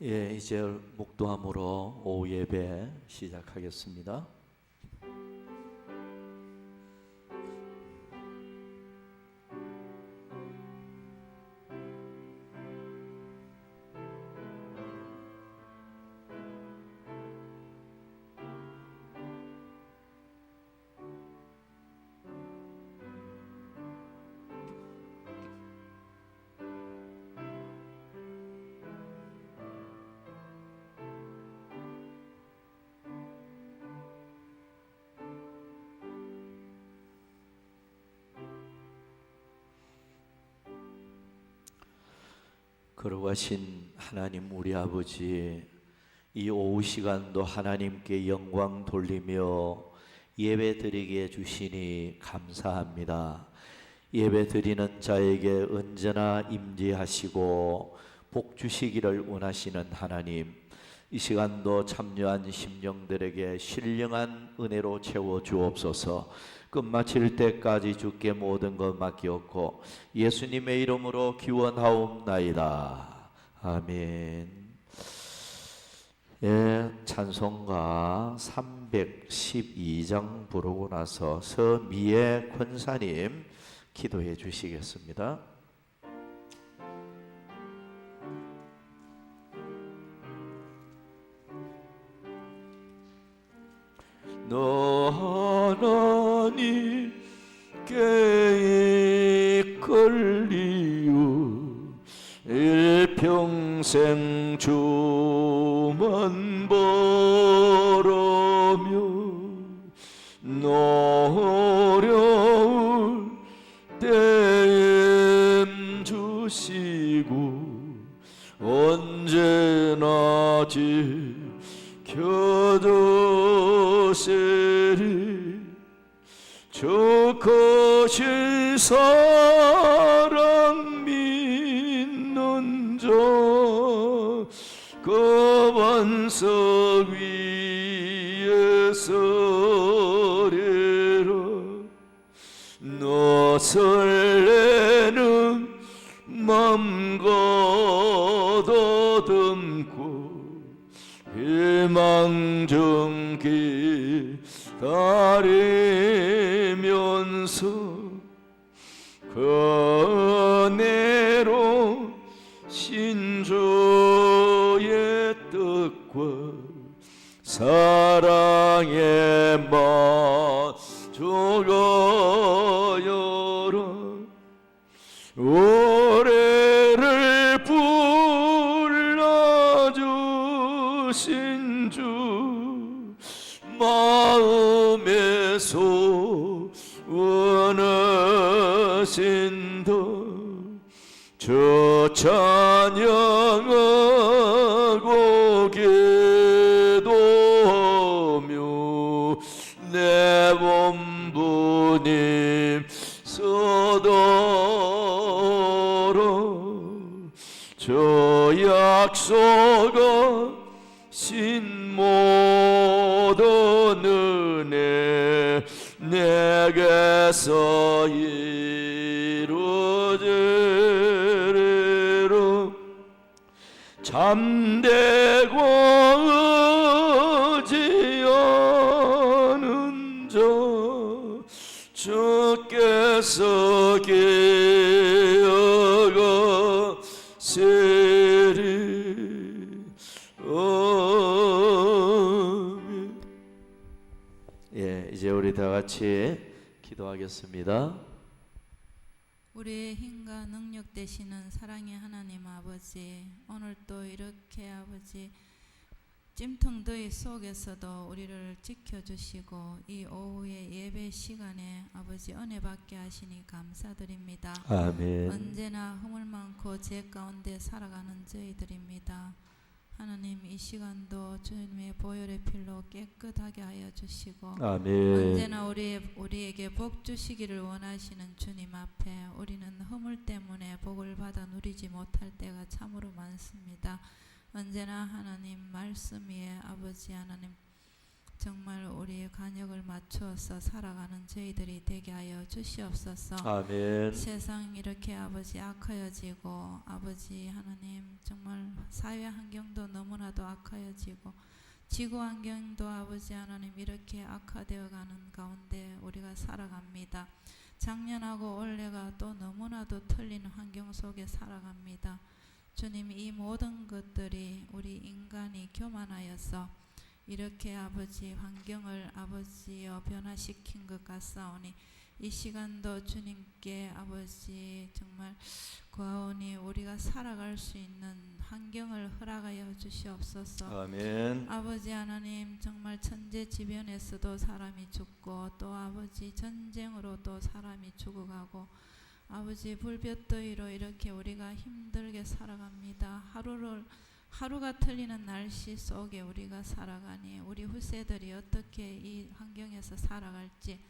이제 묵도함으로 오후 예배 시작하겠습니다. 거룩하신 하나님 우리 아버지, 이 오후 시간도 하나님께 영광 돌리며 예배 드리게 해주시니 감사합니다. 예배 드리는 자에게 언제나 임재하시고 복 주시기를 원하시는 하나님, 이 시간도 참여한 심령들에게 신령한 은혜로 채워 주옵소서. 끝마칠 때까지 주께 모든 것 맡기옵고 예수님의 이름으로 기원하옵나이다. 아멘. 찬송가 312장 부르고 나서 서미애 권사님 기도해 주시겠습니다. 하나님께 이끌리오 일평생 주만 바라며 어려울 때에 주시고 언제나 지켜주시리. 저 크신 사랑 믿는 자 그 반석 위에 서리라. 너 설레는 맘 가다듬고 희망 좀 기다리면서 그네로 신주의 뜻과 사랑의 만족하여라. 올해를 불러주신 주 마음에 소원하신다. 저 찬양하고 기도하며 내 본부님 서더러. 저 약속하신 모든 은혜 내게서 이루어지리라. 참되고 의지하는 자 주께서 기억하시리. 이제 우리 다 같이 기도하겠습니다. 우리의 힘과 능력 되시는 사랑의 하나님 아버지, 오늘 또 이렇게 아버지 찜통더위 속에서도 우리를 지켜주시고 이 오후의 예배 시간에 아버지 은혜 받게 하시니 감사드립니다. 아멘. 언제나 허물 많고 죄 가운데 살아가는 저희들입니다. 하나님, 이 시간도 주님의 보혈의 필로 깨끗하게 하여 주시고 아멘. 언제나 우리에게 복 주시기를 원하시는 주님 앞에 우리는 허물 때문에 복을 받아 누리지 못할 때가 참으로 많습니다. 언제나 하나님 말씀 위에 아버지 하나님 정말 우리의 간역을 맞추어서 살아가는 저희들이 되게 하여 주시옵소서. 아멘. 세상 이렇게 아버지 악하여지고 아버지 하나님 정말 사회 환경도 너무나도 악하여지고 지구 환경도 아버지 하나님 이렇게 악화되어가는 가운데 우리가 살아갑니다. 작년하고 올해가 또 너무나도 틀린 환경 속에 살아갑니다. 주님, 이 모든 것들이 우리 인간이 교만하여서 이렇게 아버지 환경을 아버지여 변화시킨 것 같사오니 이 시간도 주님께 아버지 정말 구하오니 우리가 살아갈 수 있는 환경을 허락하여 주시옵소서. 아멘. 아버지 하나님 정말 천재지변에서도 사람이 죽고 또 아버지 전쟁으로 또 사람이 죽어가고 아버지 불볕더위로 이렇게 우리가 힘들게 살아갑니다. 하루가 틀리는 날씨 속에 우리가 살아가니 우리 후세들이 어떻게 이 환경에서 살아갈지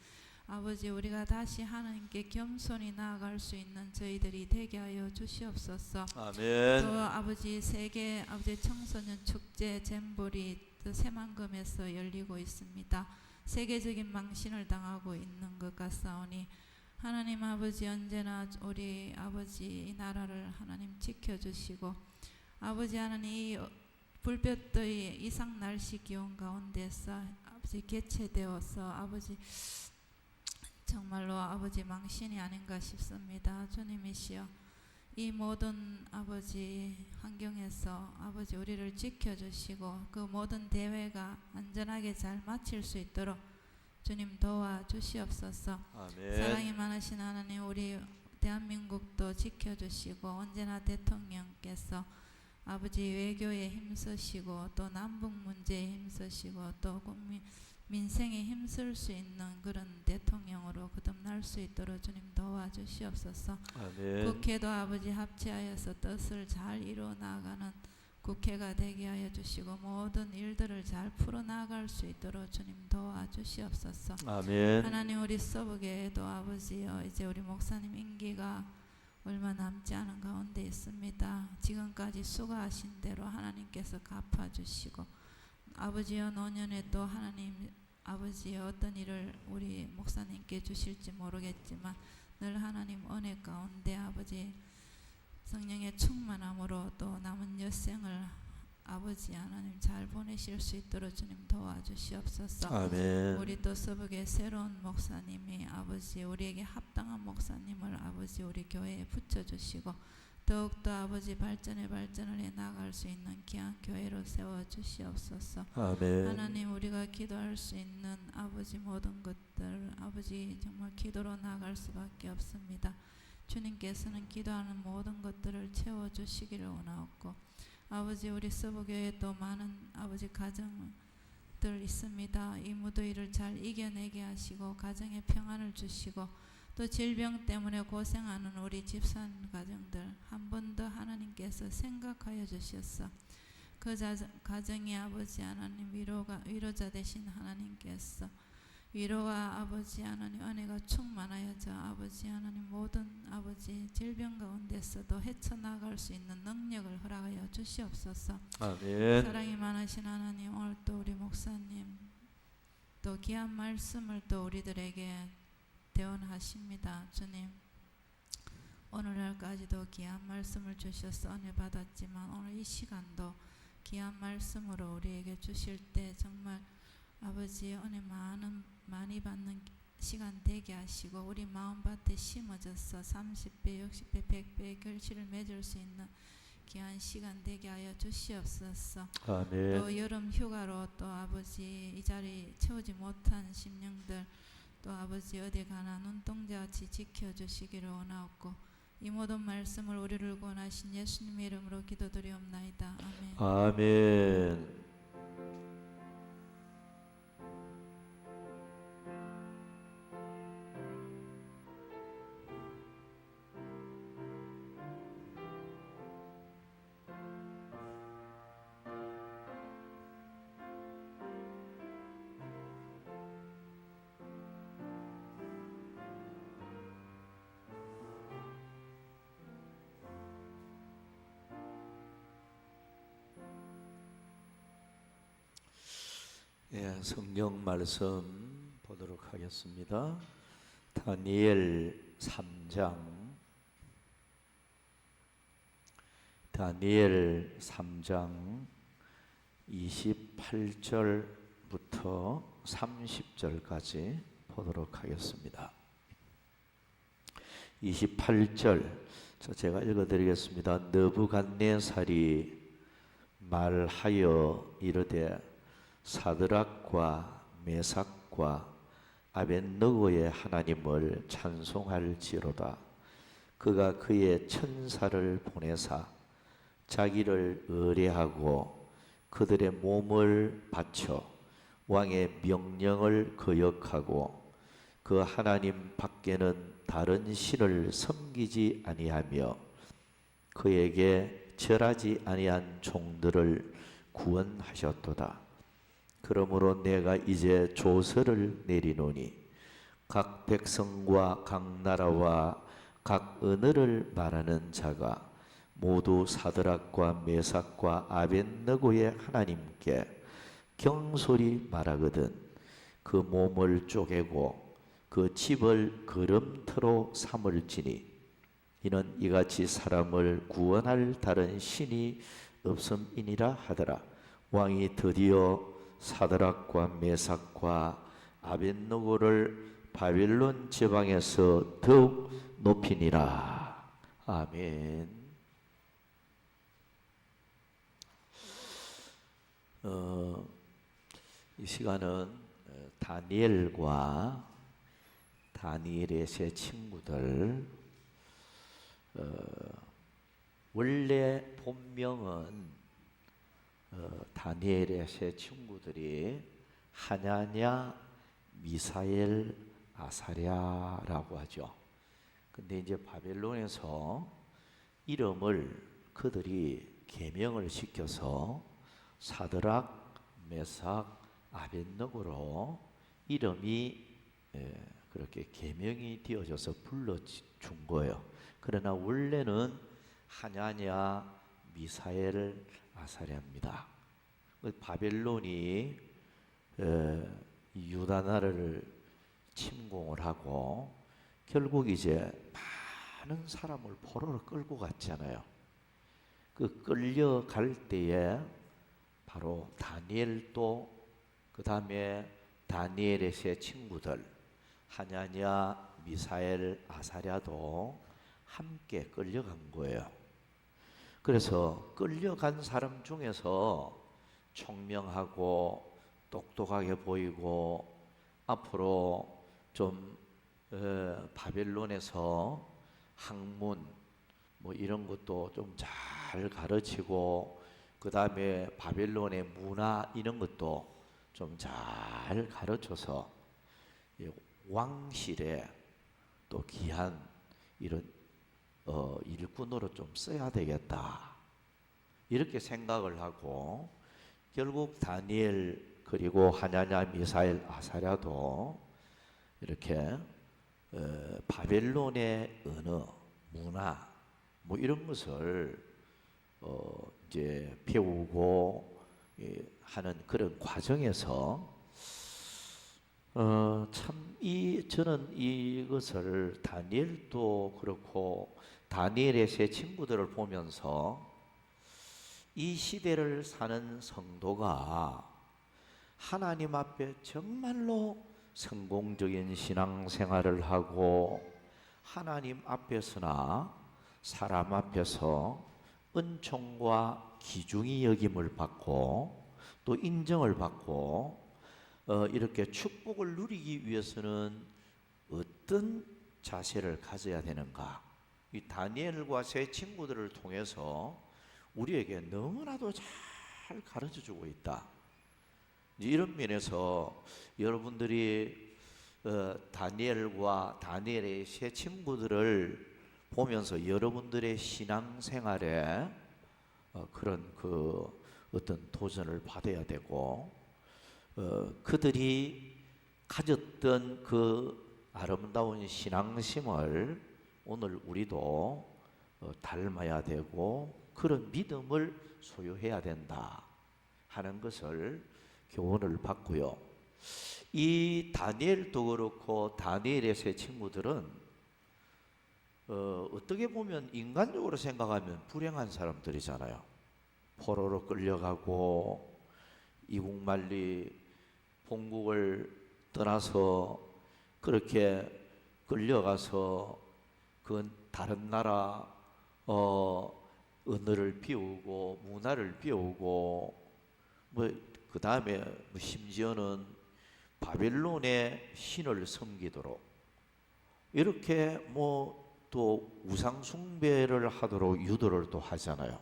아버지 우리가 다시 하나님께 겸손히 나아갈 수 있는 저희들이 되게 하여 주시옵소서. 아멘. 또 아버지 세계 아버지 청소년 축제 잼볼이 새만금에서 열리고 있습니다. 세계적인 망신을 당하고 있는 것 같사오니 하나님 아버지 언제나 우리 아버지 이 나라를 하나님 지켜주시고 아버지 하나님 이 불볕더위 이상 날씨 기온 가운데서 아버지 개최되어서 아버지 정말로 아버지 망신이 아닌가 싶습니다. 주님이시여 이 모든 아버지 환경에서 아버지 우리를 지켜주시고 그 모든 대회가 안전하게 잘 마칠 수 있도록 주님 도와주시옵소서. 아멘. 사랑이 많으신 하나님 우리 대한민국도 지켜주시고 언제나 대통령께서 아버지 외교에 힘쓰시고 또 남북 문제에 힘쓰시고 또 국민 민생에 힘쓸 수 있는 그런 대통령으로 거듭날 수 있도록 주님 도와주시옵소서. 아멘. 국회도 아버지 합치하여서 뜻을 잘 이루어 나가는 국회가 되게 하여 주시고 모든 일들을 잘 풀어나갈 수 있도록 주님 도와주시옵소서. 아멘. 하나님 우리 서부교회도 아버지여 이제 우리 목사님 임기가 얼마 남지 않은 가운데 있습니다. 지금까지 수고하신 대로 하나님께서 갚아주시고 아버지여 노년에 또 하나님 아버지여 어떤 일을 우리 목사님께 주실지 모르겠지만 늘 하나님 은혜 가운데 아버지 성령의 충만함으로 또 남은 여생을 아버지 하나님 잘 보내실 수 있도록 주님 도와주시옵소서. 아멘. 우리 또 서북의 새로운 목사님이 아버지 우리에게 합당한 목사님을 아버지 우리 교회에 붙여주시고 더욱더 아버지 발전을 해 나갈 수 있는 귀한 교회로 세워주시옵소서. 아멘. 하나님 우리가 기도할 수 있는 아버지 모든 것들 아버지 정말 기도로 나갈 수밖에 없습니다. 주님께서는 기도하는 모든 것들을 채워주시기를 원하옵고 아버지 우리 서부교회에 또 많은 아버지 가정들 있습니다. 이 무더위를 잘 이겨내게 하시고 가정에 평안을 주시고 또 질병 때문에 고생하는 우리 집산 가정들 한 번 더 하나님께서 생각하여 주셨어. 그 가정이 아버지 하나님 위로자 되신 하나님께서 위로와 아버지 하나님 은혜가 충만하여져 아버지 하나님 모든 아버지 질병 가운데서도 헤쳐나갈 수 있는 능력을 허락하여 주시옵소서. 아멘. 사랑이 많으신 하나님 오늘 또 우리 목사님 또 귀한 말씀을 또 우리들에게 대언하십니다. 주님 오늘날까지도 귀한 말씀을 주셔서 은혜 받았지만 오늘 이 시간도 귀한 말씀으로 우리에게 주실 때 정말 아버지 은혜 많이 받는 시간 되게 하시고 우리 마음밭에 심어져서 30배, 60배, 100배의 결실을 맺을 수 있는 귀한 시간 되게 하여 주시옵소서. 아멘. 또 여름 휴가로 또 아버지 이 자리 채우지 못한 심령들 또 아버지 어디 가나 눈동자같이 지켜주시기를 원하옵고 이 모든 말씀을 우리를 구원하신 예수님의 이름으로 기도드리옵나이다. 아멘. 아멘. 예, 성경 말씀 보도록 하겠습니다. 다니엘 3장, 다니엘 3장 28절부터 30절까지 보도록 하겠습니다. 28절 제가 읽어드리겠습니다. 느부갓네살이 말하여 이르되 사드락과 메삭과 아벳느고의 하나님을 찬송할지로다. 그가 그의 천사를 보내사 자기를 의뢰하고 그들의 몸을 바쳐 왕의 명령을 거역하고 그 하나님 밖에는 다른 신을 섬기지 아니하며 그에게 절하지 아니한 종들을 구원하셨도다. 그러므로 내가 이제 조서를 내리노니 각 백성과 각 나라와 각 언어를 말하는 자가 모두 사드락과 메삭과 아벳느고의 하나님께 경솔히 말하거든 그 몸을 쪼개고 그 집을 거름터로 삼을지니 이는 이같이 사람을 구원할 다른 신이 없음이니라 하더라. 왕이 드디어 사드락과 메삭과 아벳느고를 바벨론 지방에서 더욱 높이니라. 아멘. 이 시간은 다니엘과 다니엘의 세 친구들, 원래 본명은 다니엘의 세 친구들이 하냐냐, 미사엘, 아사랴라고 하죠. 근데 이제 바벨론에서 이름을 그들이 계명을 시켜서 사드락, 메삭, 아벳느고로 이름이 그렇게 계명이 되어져서 불러준 거예요. 그러나 원래는 하냐냐, 미사엘, 아사랴입니다. 바벨론이 유다 나라를 침공을 하고 결국 이제 많은 사람을 포로로 끌고 갔잖아요. 그 끌려갈 때에 바로 다니엘도 그 다음에 다니엘의 세 친구들 하냐냐, 미사엘, 아사랴도 함께 끌려간 거예요. 그래서 끌려간 사람 중에서 총명하고 똑똑하게 보이고 앞으로 좀 바벨론에서 학문 뭐 이런 것도 좀 잘 가르치고 그 다음에 바벨론의 문화 이런 것도 좀 잘 가르쳐서 왕실에 또 귀한 이런 일꾼으로 좀 써야 되겠다 이렇게 생각을 하고 결국 다니엘 그리고 하냐냐, 미사엘, 아사랴도 이렇게 바벨론의 언어, 문화 뭐 이런 것을 이제 배우고 하는 그런 과정에서 저는 이것을 다니엘도 그렇고 다니엘의 세 친구들을 보면서 이 시대를 사는 성도가 하나님 앞에 정말로 성공적인 신앙생활을 하고 하나님 앞에서나 사람 앞에서 은총과 기중이 여김을 받고 또 인정을 받고 이렇게 축복을 누리기 위해서는 어떤 자세를 가져야 되는가? 이 다니엘과 세 친구들을 통해서 우리에게 너무나도 잘 가르쳐주고 있다. 이런 면에서 여러분들이 다니엘과 다니엘의 세 친구들을 보면서 여러분들의 신앙생활에 그런 그 어떤 도전을 받아야 되고 그들이 가졌던 그 아름다운 신앙심을 오늘 우리도 닮아야 되고 그런 믿음을 소유해야 된다 하는 것을 교훈을 받고요. 이 다니엘도 그렇고 다니엘의 세 친구들은 어떻게 보면 인간적으로 생각하면 불행한 사람들이잖아요. 포로로 끌려가고 이국만리 본국을 떠나서 그렇게 끌려가서 그 다른 나라 언어를 배우고 문화를 배우고 그 다음에 심지어는 바벨론의 신을 섬기도록 이렇게 또 우상 숭배를 하도록 유도를 또 하잖아요.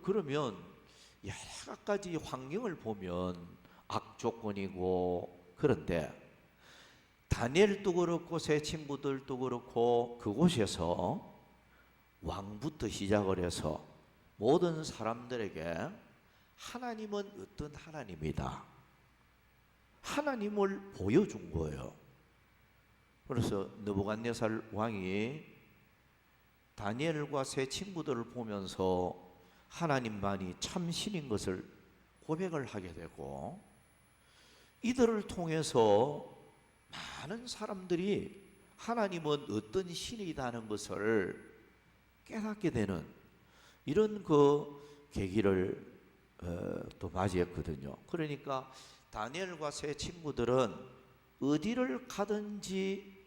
그러면 여러 가지 환경을 보면 악조건이고, 그런데 다니엘도 그렇고 세 친구들도 그렇고 그곳에서 왕부터 시작을 해서 모든 사람들에게 하나님은 어떤 하나님이다, 하나님을 보여준 거예요. 그래서 느부갓네살 왕이 다니엘과 세 친구들을 보면서 하나님만이 참신인 것을 고백을 하게 되고, 이들을 통해서 많은 사람들이 하나님은 어떤 신이라는 것을 깨닫게 되는 이런 그 계기를 또 맞이했거든요. 그러니까 다니엘과 세 친구들은 어디를 가든지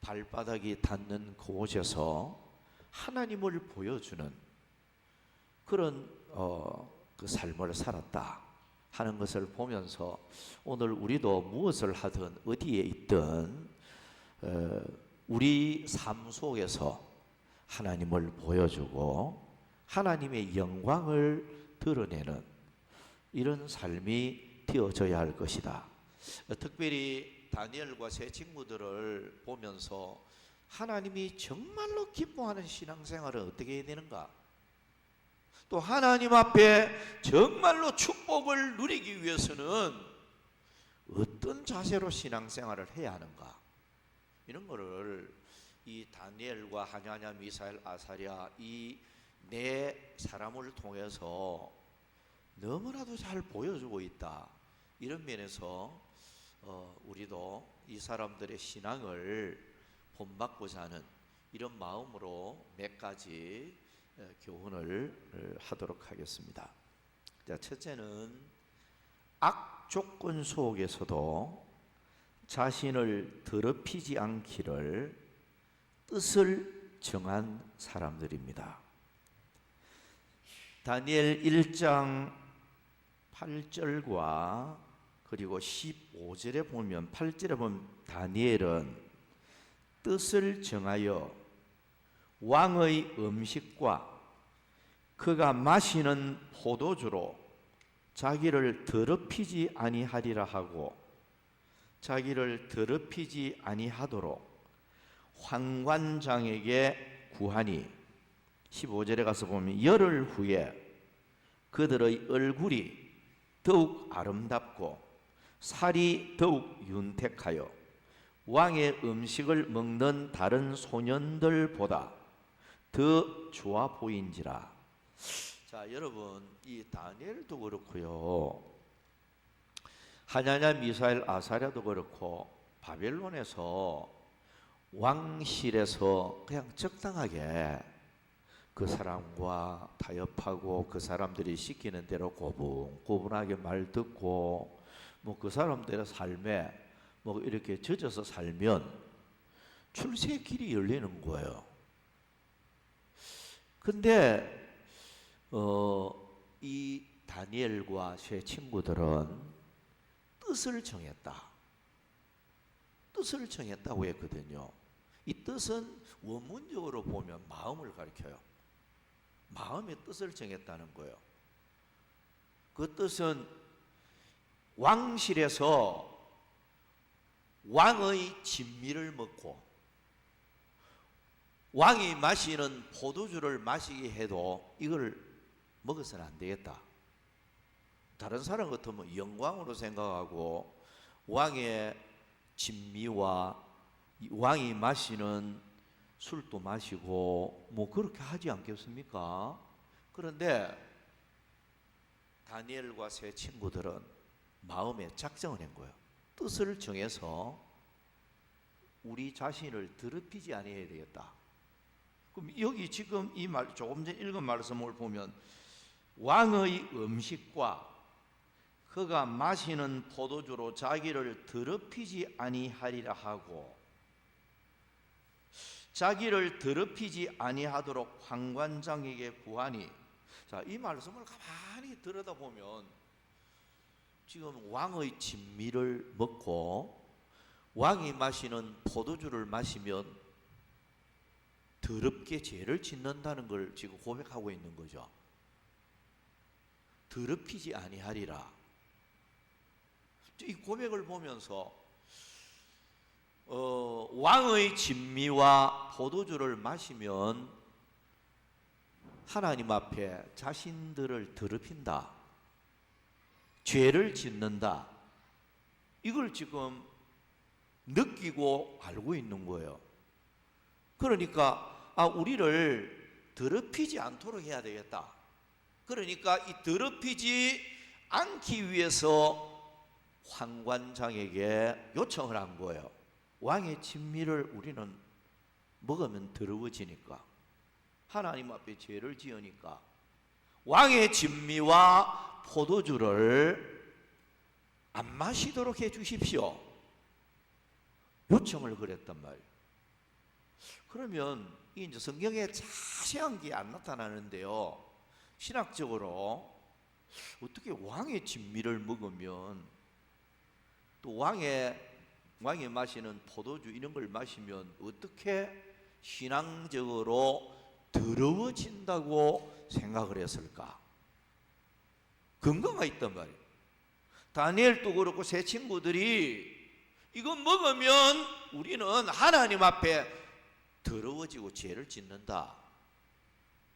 발바닥이 닿는 그곳에서 하나님을 보여주는 그런 그 삶을 살았다 하는 것을 보면서 오늘 우리도 무엇을 하든 어디에 있든 우리 삶 속에서 하나님을 보여주고 하나님의 영광을 드러내는 이런 삶이 되어져야 할 것이다. 특별히 다니엘과 세 친구들을 보면서 하나님이 정말로 기뻐하는 신앙생활은 어떻게 해야 되는가? 또 하나님 앞에 정말로 축복을 누리기 위해서는 어떤 자세로 신앙생활을 해야 하는가? 이런 거를 이 다니엘과 하냐냐, 미사엘, 아사랴 이 네 사람을 통해서 너무나도 잘 보여주고 있다. 이런 면에서 우리도 이 사람들의 신앙을 본받고자 하는 이런 마음으로 몇 가지 교훈을 하도록 하겠습니다. 자, 첫째는 악조건 속에서도 자신을 더럽히지 않기를 뜻을 정한 사람들입니다. 다니엘 1장 8절과 그리고 15절에 보면 8절에 보면 다니엘은 뜻을 정하여 왕의 음식과 그가 마시는 포도주로 자기를 더럽히지 아니하리라 하고 자기를 더럽히지 아니하도록 환관장에게 구하니 15절에 가서 보면 열흘 후에 그들의 얼굴이 더욱 아름답고 살이 더욱 윤택하여 왕의 음식을 먹는 다른 소년들보다 더 좋아 보인지라. 자, 여러분, 이 다니엘도 그렇고요, 하냐냐, 미사엘, 아사랴도 그렇고 바벨론에서 왕실에서 그냥 적당하게 그 사람과 타협하고 그 사람들이 시키는 대로 고분고분하게 말 듣고 그 사람들의 삶에 이렇게 젖어서 살면 출세의 길이 열리는 거예요. 근데 이 다니엘과 세 친구들은 뜻을 정했다. 뜻을 정했다고 했거든요. 이 뜻은 원문적으로 보면 마음을 가리켜요. 마음의 뜻을 정했다는 거예요. 그 뜻은 왕실에서 왕의 진미를 먹고 왕이 마시는 포도주를 마시게 해도 이걸 먹어서는 안 되겠다. 다른 사람 같으면 영광으로 생각하고 왕의 진미와 왕이 마시는 술도 마시고 그렇게 하지 않겠습니까? 그런데 다니엘과 세 친구들은 마음에 작정을 한 거예요. 뜻을 정해서 우리 자신을 더럽히지 아니해야 되겠다. 그럼 여기 지금 이 말, 조금 전 읽은 말씀을 보면 왕의 음식과 그가 마시는 포도주로 자기를 더럽히지 아니하리라 하고 자기를 더럽히지 아니하도록 환관장에게 구하니. 자, 이 말씀을 가만히 들여다보면 지금 왕의 진미를 먹고 왕이 마시는 포도주를 마시면 더럽게 죄를 짓는다는 걸 지금 고백하고 있는 거죠. 더럽히지 아니하리라. 이 고백을 보면서 왕의 진미와 포도주를 마시면 하나님 앞에 자신들을 더럽힌다, 죄를 짓는다, 이걸 지금 느끼고 알고 있는 거예요. 그러니까 우리를 더럽히지 않도록 해야 되겠다. 그러니까 이 더럽히지 않기 위해서 환관장에게 요청을 한 거예요. 왕의 진미를 우리는 먹으면 더러워지니까, 하나님 앞에 죄를 지으니까 왕의 진미와 포도주를 안 마시도록 해 주십시오. 요청을 그랬단 말이에요. 그러면 이제 성경에 자세한 게 안 나타나는데요, 신학적으로 어떻게 왕의 진미를 먹으면 또 왕이 마시는 포도주 이런 걸 마시면 어떻게 신앙적으로 더러워진다고 생각을 했을까? 근거가 있단 말이에요. 다니엘도 그렇고 세 친구들이 이거 먹으면 우리는 하나님 앞에 더러워지고 죄를 짓는다,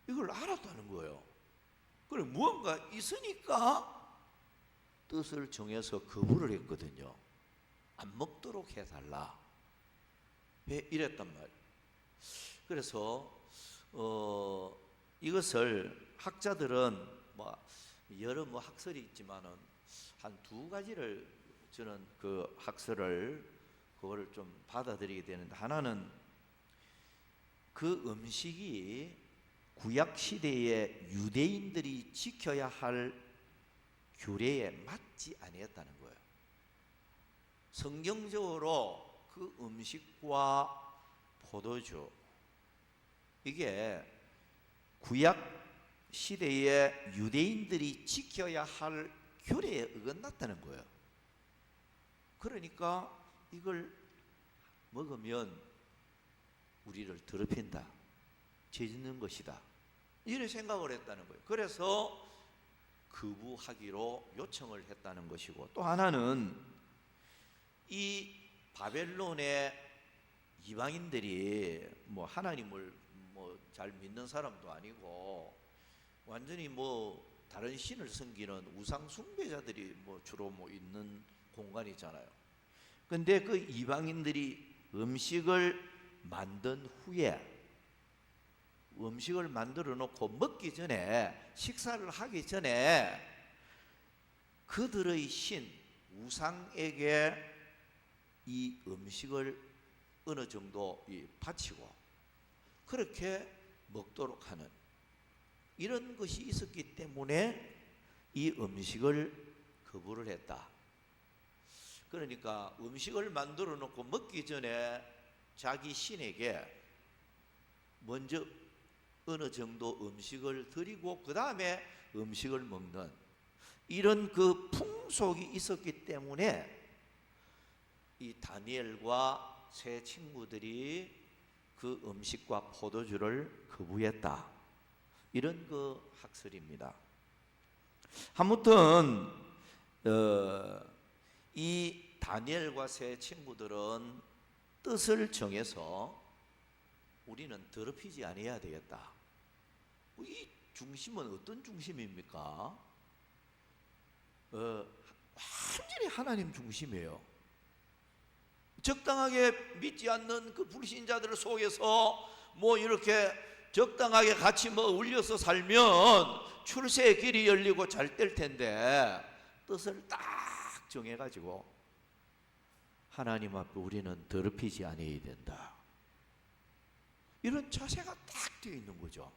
이걸 알았다는 거예요. 그래, 무언가 있으니까 뜻을 정해서 거부를 했거든요. 안 먹도록 해달라, 이랬단 말이에요. 그래서 이것을 학자들은 여러 학설이 있지만은 한 두 가지를 저는 그 학설을 그거를 좀 받아들이게 되는데, 하나는 그 음식이 구약 시대에 유대인들이 지켜야 할 규례에 맞지 아니했다는 거예요. 성경적으로 그 음식과 포도주, 이게 구약 시대에 유대인들이 지켜야 할 규례에 어긋났다는 거예요. 그러니까 이걸 먹으면 우리를 더럽힌다, 죄 짓는 것이다, 이런 생각을 했다는 거예요. 그래서 거부하기로 요청을 했다는 것이고, 또 하나는 이 바벨론의 이방인들이 하나님을 잘 믿는 사람도 아니고 완전히 다른 신을 섬기는 우상 숭배자들이 주로 있는 공간이잖아요. 근데 그 이방인들이 음식을 만든 후에 음식을 만들어 놓고 먹기 전에, 식사를 하기 전에 그들의 신 우상에게 이 음식을 어느 정도 바치고 그렇게 먹도록 하는 이런 것이 있었기 때문에 이 음식을 거부를 했다. 그러니까 음식을 만들어 놓고 먹기 전에 자기 신에게 먼저 어느 정도 음식을 드리고 그 다음에 음식을 먹는 이런 그 풍속이 있었기 때문에 이 다니엘과 세 친구들이 그 음식과 포도주를 거부했다, 이런 그 학설입니다. 아무튼 이 다니엘과 세 친구들은 뜻을 정해서 우리는 더럽히지 아니해야 되겠다. 이 중심은 어떤 중심입니까? 완전히 하나님 중심이에요. 적당하게 믿지 않는 그 불신자들 속에서 이렇게 적당하게 같이 어울려서 살면 출세의 길이 열리고 잘 될 텐데 뜻을 딱 정해가지고 하나님 앞에 우리는 더럽히지 않아야 된다. 이런 자세가 딱 되어 있는 거죠.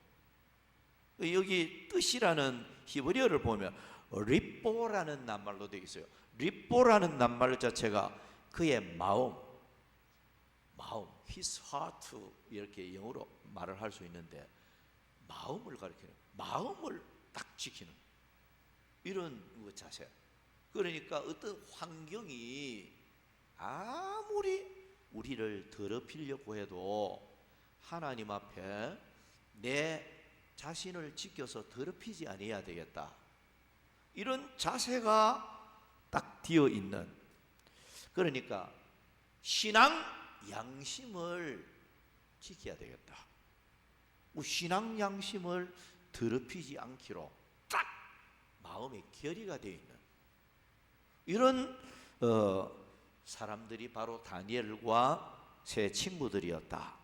여기 뜻이라는 히브리어를 보면 리뽀라는 낱말로 되어 있어요. 리뽀라는 낱말 자체가 그의 마음, his heart 이렇게 영어로 말을 할 수 있는데 마음을 가리키는, 마음을 딱 지키는 이런 자세. 그러니까 어떤 환경이 아무리 우리를 더럽히려고 해도 하나님 앞에 내 자신을 지켜서 더럽히지 않아야 되겠다. 이런 자세가 딱 되어 있는, 그러니까 신앙 양심을 지켜야 되겠다. 신앙 양심을 더럽히지 않기로 딱 마음의 결의가 되어 있는 이런 사람들이 바로 다니엘과 세 친구들이었다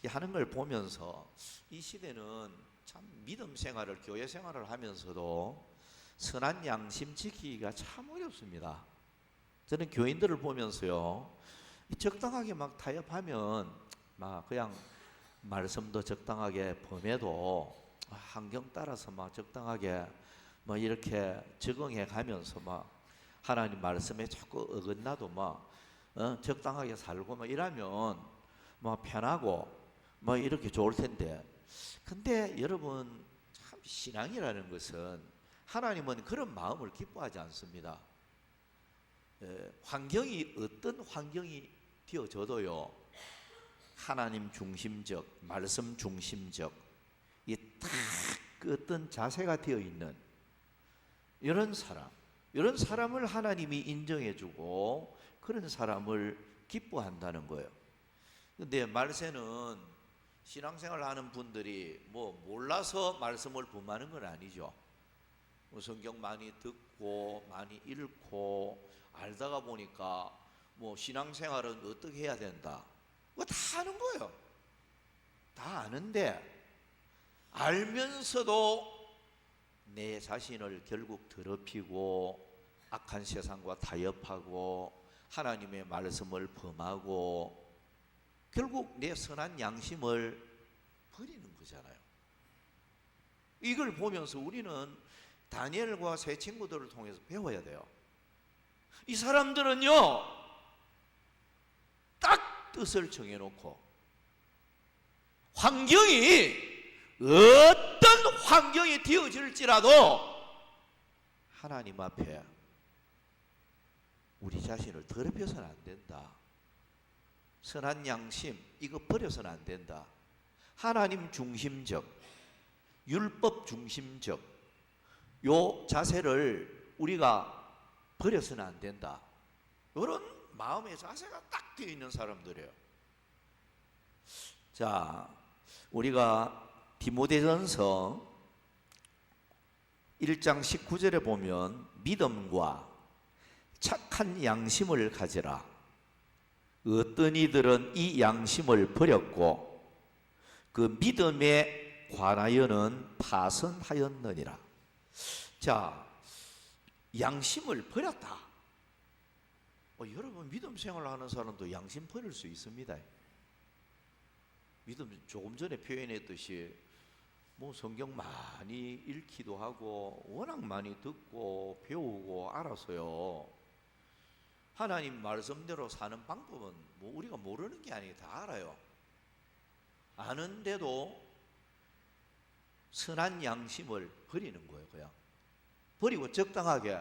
하는 걸 보면서 이 시대는 참 믿음 생활을, 교회 생활을 하면서도 선한 양심 지키기가 참 어렵습니다. 저는 교인들을 보면서요, 적당하게 막 타협하면 막 그냥 말씀도 적당하게 범해도 환경 따라서 막 적당하게 뭐 이렇게 적응해 가면서 막 하나님 말씀에 자꾸 어긋나도 막 적당하게 살고 막 이러면 뭐 편하고 뭐 이렇게 좋을 텐데, 근데 여러분 참 신앙이라는 것은 하나님은 그런 마음을 기뻐하지 않습니다. 환경이 어떤 환경이 되어져도요, 하나님 중심적, 말씀 중심적 이 딱 어떤 자세가 되어 있는 이런 사람을 하나님이 인정해주고 그런 사람을 기뻐한다는 거예요. 근데 말세는 신앙생활 하는 분들이 뭐 몰라서 말씀을 범하는 건 아니죠. 성경 많이 듣고 많이 읽고 알다가 보니까 뭐 신앙생활은 어떻게 해야 된다, 그거 다 아는 거예요. 다 아는데 알면서도 내 자신을 결국 더럽히고 악한 세상과 타협하고 하나님의 말씀을 범하고 결국 내 선한 양심을 버리는 거잖아요. 이걸 보면서 우리는 다니엘과 세 친구들을 통해서 배워야 돼요. 이 사람들은요, 딱 뜻을 정해놓고 환경이 어떤 환경이 되어질지라도 하나님 앞에 우리 자신을 더럽혀서는 안 된다. 선한 양심 이거 버려서는 안 된다. 하나님 중심적, 율법 중심적 요 자세를 우리가 버려서는 안 된다. 이런 마음의 자세가 딱 되어 있는 사람들이에요. 자, 우리가 디모데전서 1장 19절에 보면 믿음과 착한 양심을 가지라. 어떤 이들은 이 양심을 버렸고 그 믿음에 관하여는 파선하였느니라. 자, 양심을 버렸다. 여러분 믿음 생활하는 사람도 양심 버릴 수 있습니다. 믿음 조금 전에 표현했듯이 뭐 성경 많이 읽기도 하고 워낙 많이 듣고 배우고 알아서요, 하나님 말씀대로 사는 방법은 뭐 우리가 모르는 게 아니고 다 알아요. 아는데도 선한 양심을 버리는 거예요. 그냥 버리고 적당하게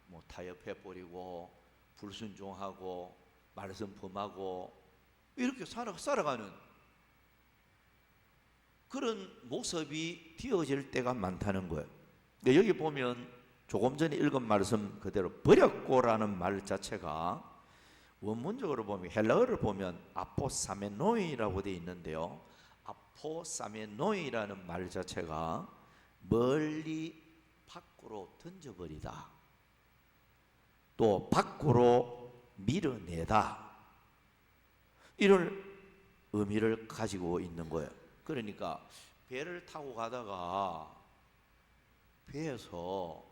뭐 타협해 버리고 불순종하고 말씀 범하고 이렇게 살아가는 그런 모습이 되어질 때가 많다는 거예요. 근데 여기 보면 조금 전에 읽은 말씀 그대로 버렸고라는 말 자체가 원문적으로 보면 헬라어를 보면 아포사메노이라고 되어 있는데요, 아포사메노이라는 말 자체가 멀리 밖으로 던져버리다, 또 밖으로 밀어내다, 이런 의미를 가지고 있는 거예요. 그러니까 배를 타고 가다가 배에서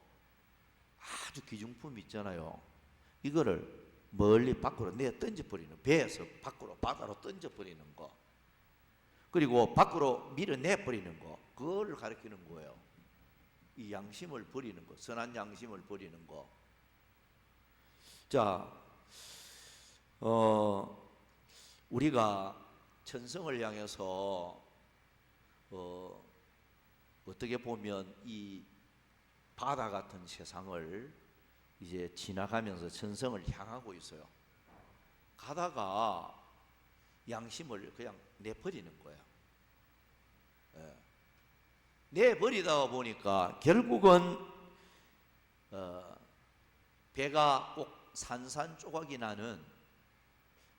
아주 기중품 있잖아요. 이거를 멀리 밖으로 내 던져버리는, 배에서 밖으로 바다로 던져버리는 거, 그리고 밖으로 밀어내버리는 거, 그거를 가리키는 거예요. 이 양심을 버리는 거, 선한 양심을 버리는 거. 자, 우리가 천성을 향해서 어떻게 보면 이 바다 같은 세상을 이제 지나가면서 천성을 향하고 있어요. 가다가 양심을 그냥 내버리는 거예요. 예. 내버리다 보니까 결국은 배가 꼭 산산조각이 나는,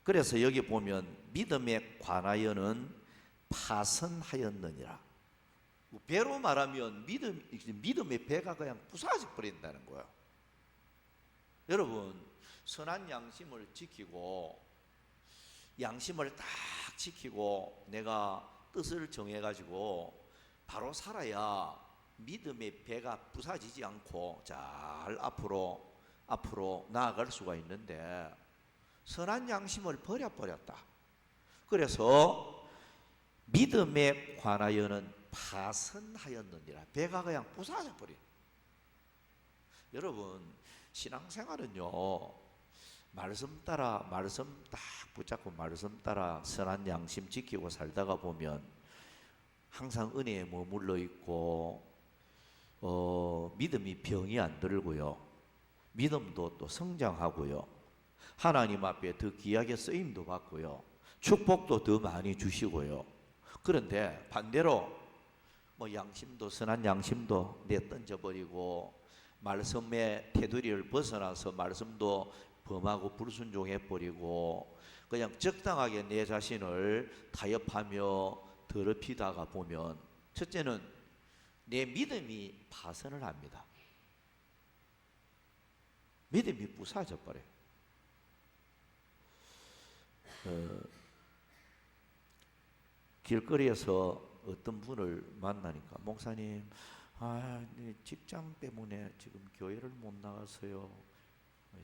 그래서 여기 보면 믿음에 관하여는 파선하였느니라. 배로 말하면 믿음의 배가 그냥 부서져 버린다는 거예요. 여러분, 선한 양심을 지키고, 양심을 딱 지키고 내가 뜻을 정해가지고 바로 살아야 믿음의 배가 부서지지 않고 잘 앞으로 나아갈 수가 있는데, 선한 양심을 버렸다. 그래서 믿음에 관하여는 파선하였느니라. 배가 그냥 부서져 버려. 여러분, 신앙생활은요, 말씀 따라 말씀 딱 붙잡고 말씀 따라 선한 양심 지키고 살다가 보면 항상 은혜에 머물러 있고, 믿음이 병이 안 들고요, 믿음도 또 성장하고요, 하나님 앞에 더 귀하게 쓰임도 받고요, 축복도 더 많이 주시고요. 그런데 반대로 뭐 양심도, 선한 양심도 내던져버리고 말씀의 테두리를 벗어나서 말씀도 범하고 불순종해버리고 그냥 적당하게 내 자신을 타협하며 더럽히다가 보면, 첫째는 내 믿음이 파선을 합니다. 믿음이 부서져 버려요. 길거리에서 어떤 분을 만나니까, 목사님, 직장 때문에 지금 교회를 못 나가서요.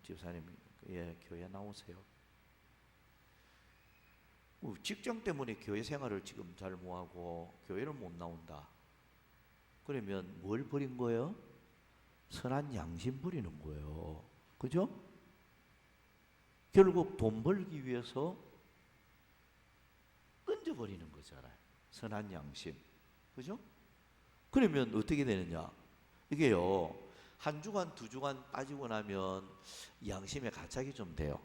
집사님, 예, 교회 나오세요. 직장 때문에 교회 생활을 지금 잘 못하고 교회를 못 나온다. 그러면 뭘 버린 거예요? 선한 양심 버리는 거예요. 그죠? 결국 돈 벌기 위해서 던져버리는 거잖아요. 선한 양심. 그죠? 그러면 어떻게 되느냐? 이게요, 한 주간 두 주간 빠지고 나면 양심에 가착이 좀 돼요.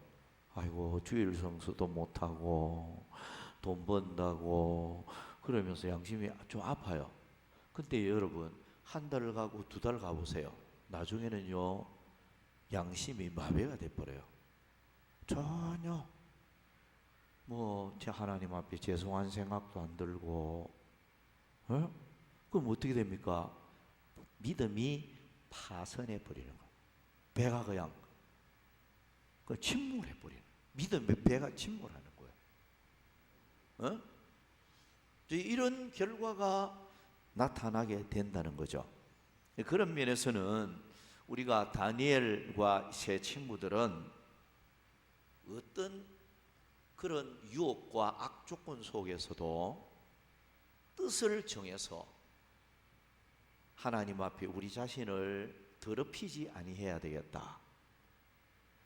아이고, 주일 성수도 못하고 돈 번다고 그러면서 양심이 좀 아파요. 근데 여러분, 한 달 가고 두 달 가보세요. 나중에는요, 양심이 마비가 돼버려요. 전혀 제 하나님 앞에 죄송한 생각도 안 들고, 그럼 어떻게 됩니까? 믿음이 파선해 버리는 거예요. 배가 그냥 침몰해 버리는, 믿음의 배가 침몰하는 거예요. 이런 결과가 나타나게 된다는 거죠. 그런 면에서는 우리가 다니엘과 세 친구들은 어떤 그런 유혹과 악조건 속에서도 뜻을 정해서 하나님 앞에 우리 자신을 더럽히지 아니해야 되겠다,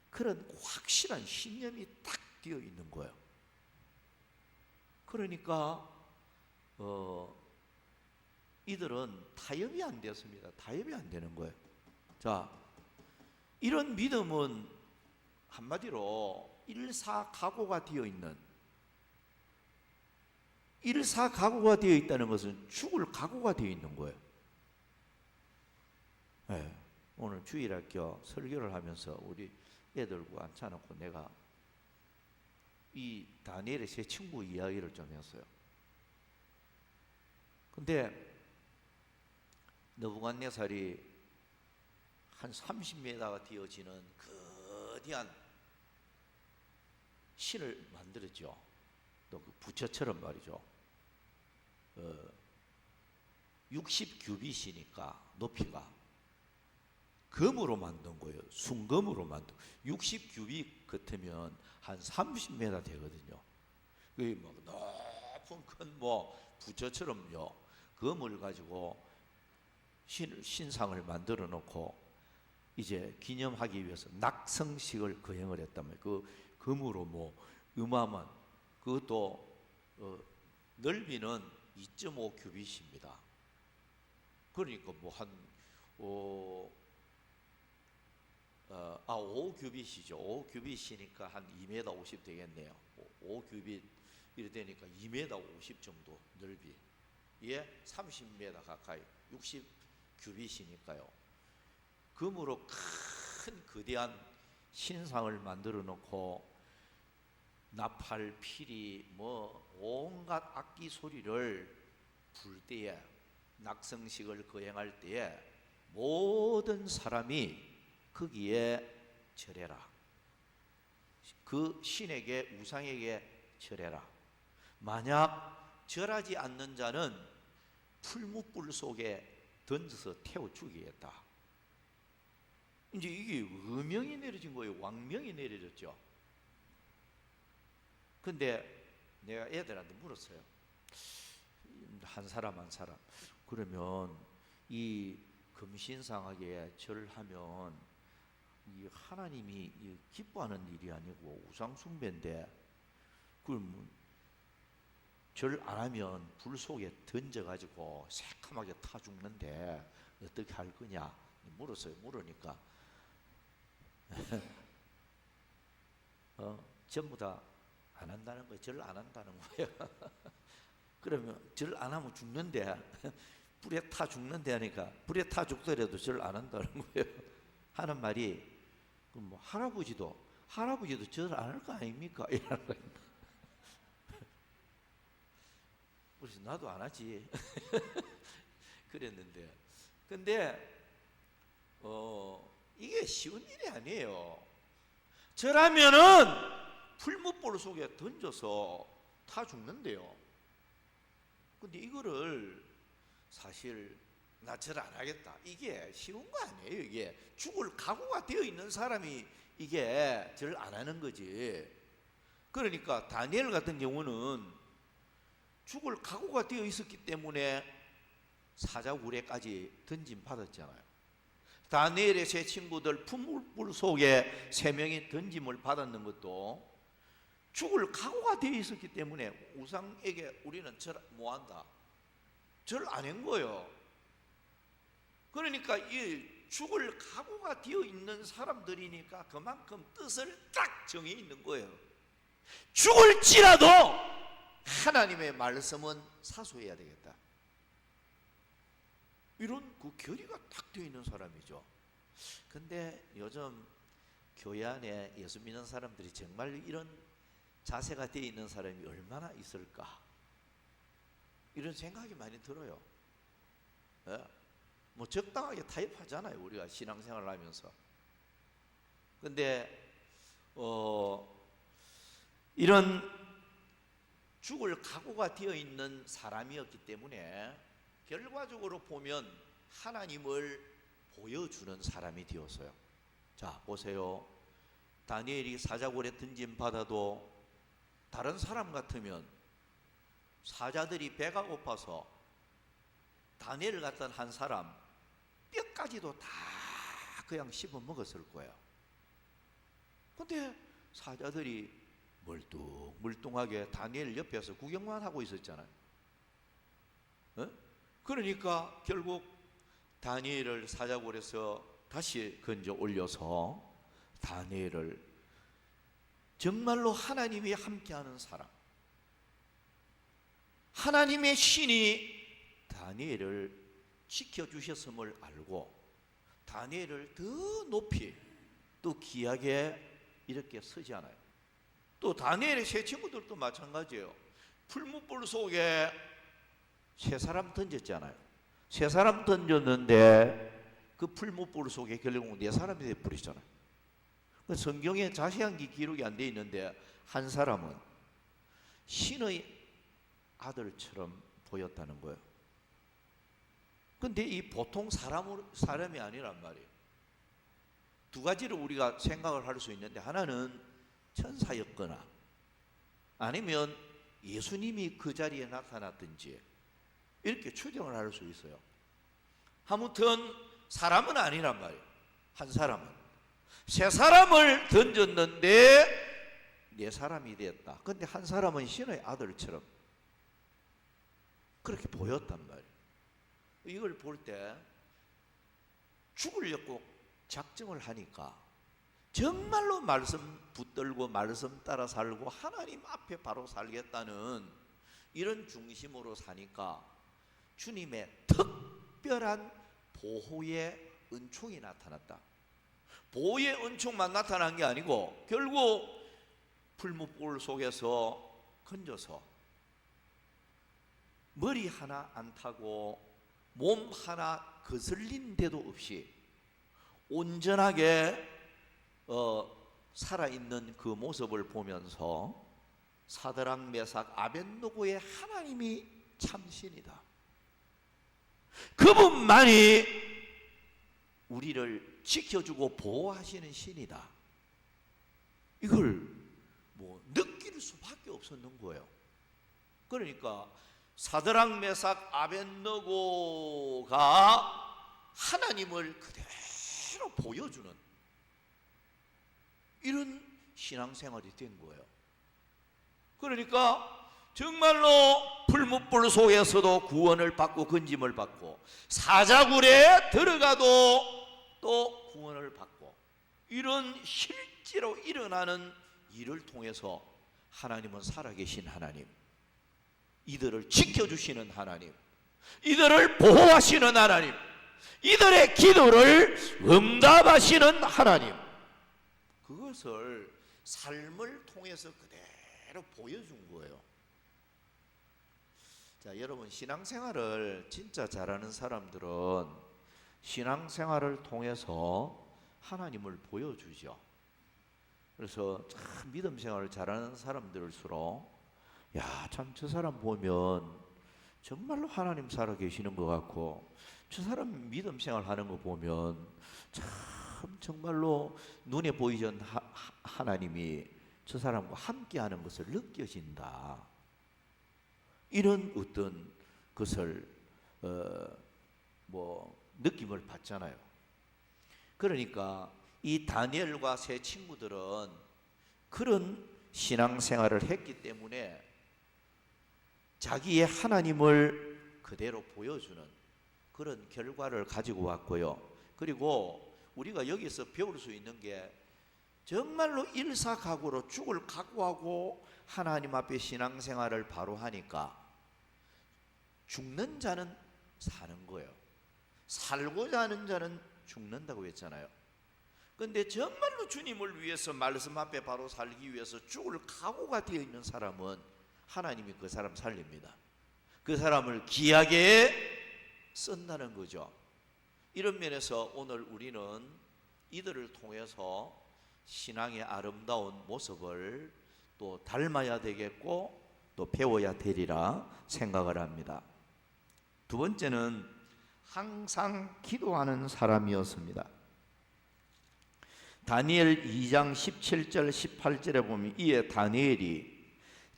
그런 확실한 신념이 딱 되어 있는 거예요. 그러니까 이들은 타협이 안 되었습니다. 타협이 안 되는 거예요. 자, 이런 믿음은 한마디로 일사각오가 되어 있는, 일사각오가 되어 있다는 것은 죽을 각오가 되어 있는 거예요. 네, 오늘 주일학교 설교를 하면서 우리 애들과 앉혀놓고 내가 이 다니엘의 세 친구 이야기를 좀 했어요. 근데 느부갓네살이 한 30m가 되어지는 거대한 신을 만들었죠. 또 그 부처처럼 말이죠. 60규빗이니까 높이가 금으로 만든 거예요. 순금으로 만든. 60규빗 같으면 한 30m 되거든요. 그게 뭐 높은 큰 뭐 부처처럼요. 금을 가지고 신상을 만들어 놓고 이제 기념하기 위해서 낙성식을 거행을 했다면 그 금으로 뭐 어마어마한 그것도 넓이는 2.5규빗입니다. 그러니까 뭐 한 5규빗이죠. 5규빗이니까 한 2m 50 되겠네요. 5규빗 이래 되니까 2m 50 정도 넓이. 예, 30m 가까이 60규빗이니까요. 금으로 큰 거대한 신상을 만들어 놓고 나팔, 피리, 뭐 온갖 악기 소리를 불 때에 낙성식을 거행할 때에 모든 사람이 거기에 절해라. 그 신에게 우상에게 절해라. 만약 절하지 않는 자는 풀무불 속에 던져서 태워 죽이겠다. 이제 이게 음명이 내려진 거예요. 왕명이 내려졌죠. 근데 내가 애들한테 물었어요. 한 사람 한 사람. 그러면 이 금신상하게 절하면 이 하나님이 기뻐하는 일이 아니고 우상 숭배인데 그럼 절 안 하면 불 속에 던져가지고 새카맣게 타 죽는데 어떻게 할 거냐 물었어요. 물으니까 전부 다 안 한다는 거예요. 절 안 한다는 거예요. 그러면 절 안 하면 죽는데 불에 타 죽는데 하니까 불에 타 죽더라도 절 안 한다는 거예요. 하는 말이 그럼 뭐 할아버지도 절 안 할 거 아닙니까? 이러는 거예요. 그래서 나도 안 하지. 그랬는데 근데 이게 쉬운 일이 아니에요. 절하면은 풀무불 속에 던져서 타 죽는데요. 근데 이거를 사실 나 절 안 하겠다. 이게 쉬운 거 아니에요. 이게 죽을 각오가 되어 있는 사람이 이게 절 안 하는 거지. 그러니까 다니엘 같은 경우는 죽을 각오가 되어 있었기 때문에 사자굴에까지 던짐 받았잖아요. 다니엘의 세 친구들 풀무불 속에 세 명이 던짐을 받았는 것도 죽을 각오가 되어 있었기 때문에 우상에게 우리는 절 못한다. 절 안 한 거예요. 그러니까 이 죽을 각오가 되어 있는 사람들이니까 그만큼 뜻을 딱 정해 있는 거예요. 죽을지라도 하나님의 말씀은 사수해야 되겠다. 이런 그 결의가 딱 되어 있는 사람이죠. 근데 요즘 교회 안에 예수 믿는 사람들이 정말 이런 자세가 되어 있는 사람이 얼마나 있을까? 이런 생각이 많이 들어요. 예? 뭐 적당하게 타협하잖아요. 우리가 신앙생활을 하면서. 근데 이런 죽을 각오가 되어 있는 사람이었기 때문에 결과적으로 보면 하나님을 보여주는 사람이 되었어요. 자, 보세요. 다니엘이 사자굴에 던짐 받아도 다른 사람 같으면 사자들이 배가 고파서 다니엘 같은 한 사람 뼈까지도 다 그냥 씹어 먹었을 거예요. 근데 사자들이 멀뚱멀뚱하게 다니엘 옆에서 구경만 하고 있었잖아요. 그러니까 결국 다니엘을 사자굴에서 다시 건져 올려서 다니엘을 정말로 하나님이 함께하는 사람, 하나님의 신이 다니엘을 지켜주셨음을 알고 다니엘을 더 높이 또 귀하게 이렇게 서잖아요. 또 다니엘의 세 친구들도 마찬가지예요. 풀무불 속에 세 사람 던졌잖아요. 세 사람 던졌는데 그 풀무불 속에 결국 네 사람이 되어버리잖아요. 성경에 자세한 기록이 안 돼 있는데 한 사람은 신의 아들처럼 보였다는 거예요. 근데 이 보통 사람이 아니란 말이에요. 두 가지를 우리가 생각을 할 수 있는데, 하나는 천사였거나 아니면 예수님이 그 자리에 나타났든지 이렇게 추정을 할 수 있어요. 아무튼 사람은 아니란 말이에요. 한 사람은 세 사람을 던졌는데 네 사람이 됐다. 근데 한 사람은 신의 아들처럼 그렇게 보였단 말이에요. 이걸 볼 때 죽으려고 작정을 하니까 정말로 말씀 붙들고 말씀 따라 살고 하나님 앞에 바로 살겠다는 이런 중심으로 사니까 주님의 특별한 보호의 은총이 나타났다. 보호의 은총만 나타난 게 아니고 결국 풀무불 속에서 건져서 머리 하나 안 타고 몸 하나 거슬린 데도 없이 온전하게 살아있는 그 모습을 보면서 사드락 메삭 아벳느고의 하나님이 참신이다, 그분만이 우리를 지켜주고 보호하시는 신이다, 이걸 느낄 수밖에 없었는 거예요. 그러니까 사드락 메삭 아벳느고가 하나님을 그대로 보여주는 이런 신앙생활이 된 거예요. 그러니까 정말로 풀무불 속에서도 구원을 받고 건짐을 받고 사자굴에 들어가도 또 구원을 받고 이런 실제로 일어나는 일을 통해서 하나님은 살아계신 하나님, 이들을 지켜주시는 하나님, 이들을 보호하시는 하나님, 이들의 기도를 응답하시는 하나님, 그것을 삶을 통해서 그대로 보여준 거예요. 자, 여러분, 신앙생활을 진짜 잘하는 사람들은 신앙생활을 통해서 하나님을 보여주죠. 그래서 참 믿음 생활을 잘하는 사람들일수록 야, 참 저 사람 보면 정말로 하나님 살아 계시는 것 같고 저 사람 믿음 생활하는 거 보면 참 정말로 눈에 보이지 않는 하나님이 저 사람과 함께하는 것을 느껴진다, 이런 어떤 것을 느낌을 받잖아요. 그러니까 이 다니엘과 세 친구들은 그런 신앙생활을 했기 때문에 자기의 하나님을 그대로 보여주는 그런 결과를 가지고 왔고요. 그리고 우리가 여기서 배울 수 있는 게 정말로 일사각오로 죽을 각오하고 하나님 앞에 신앙생활을 바로 하니까 죽는 자는 사는 거예요. 살고자 하는 자는 죽는다고 했잖아요. 근데 정말로 주님을 위해서 말씀 앞에 바로 살기 위해서 죽을 각오가 되어 있는 사람은 하나님이 그 사람 살립니다. 그 사람을 귀하게 쓴다는 거죠. 이런 면에서 오늘 우리는 이들을 통해서 신앙의 아름다운 모습을 또 닮아야 되겠고 또 배워야 되리라 생각을 합니다. 두 번째는 항상 기도하는 사람이었습니다. 다니엘 2장 17절 18절에 보면 이에 다니엘이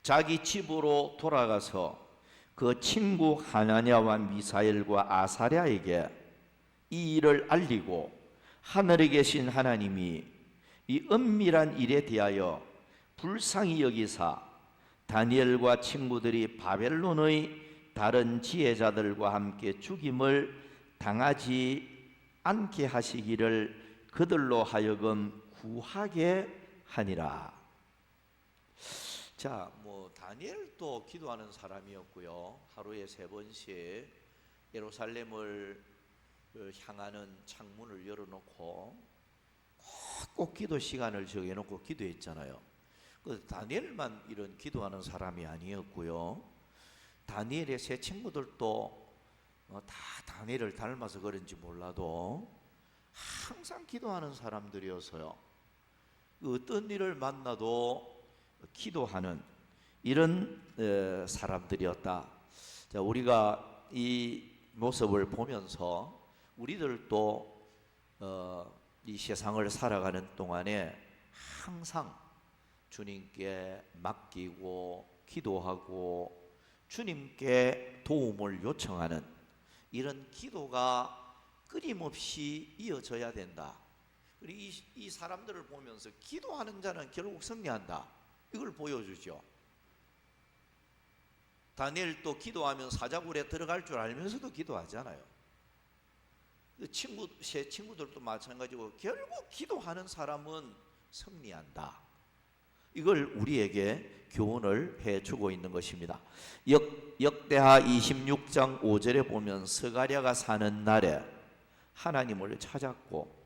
자기 집으로 돌아가서 그 친구 하나냐와 미사엘과 아사랴에게 이 일을 알리고 하늘에 계신 하나님이 이 은밀한 일에 대하여 불쌍히 여기사 다니엘과 친구들이 바벨론의 다른 지혜자들과 함께 죽임을 당하지 않게 하시기를 그들로 하여금 구하게 하니라. 자, 다니엘도 기도하는 사람이었고요. 하루에 3번씩 예루살렘을 향하는 창문을 열어놓고 꼭 기도 시간을 정해놓고 기도했잖아요. 다니엘만 이런 기도하는 사람이 아니었고요. 다니엘의 세 친구들도 다 다니엘을 닮아서 그런지 몰라도 항상 기도하는 사람들이어서요. 어떤 일을 만나도 기도하는 이런 사람들이었다. 자, 우리가 이 모습을 보면서 우리들도 이 세상을 살아가는 동안에 항상 주님께 맡기고 기도하고 주님께 도움을 요청하는 이런 기도가 끊임없이 이어져야 된다. 그리고 이 사람들을 보면서 기도하는 자는 결국 승리한다. 이걸 보여주죠. 다니엘도 기도하면 사자굴에 들어갈 줄 알면서도 기도하잖아요. 제 친구들도 마찬가지고 결국 기도하는 사람은 승리한다. 이걸 우리에게 교훈을 해주고 있는 것입니다. 역대하 26장 5절에 보면 스가랴가 사는 날에 하나님을 찾았고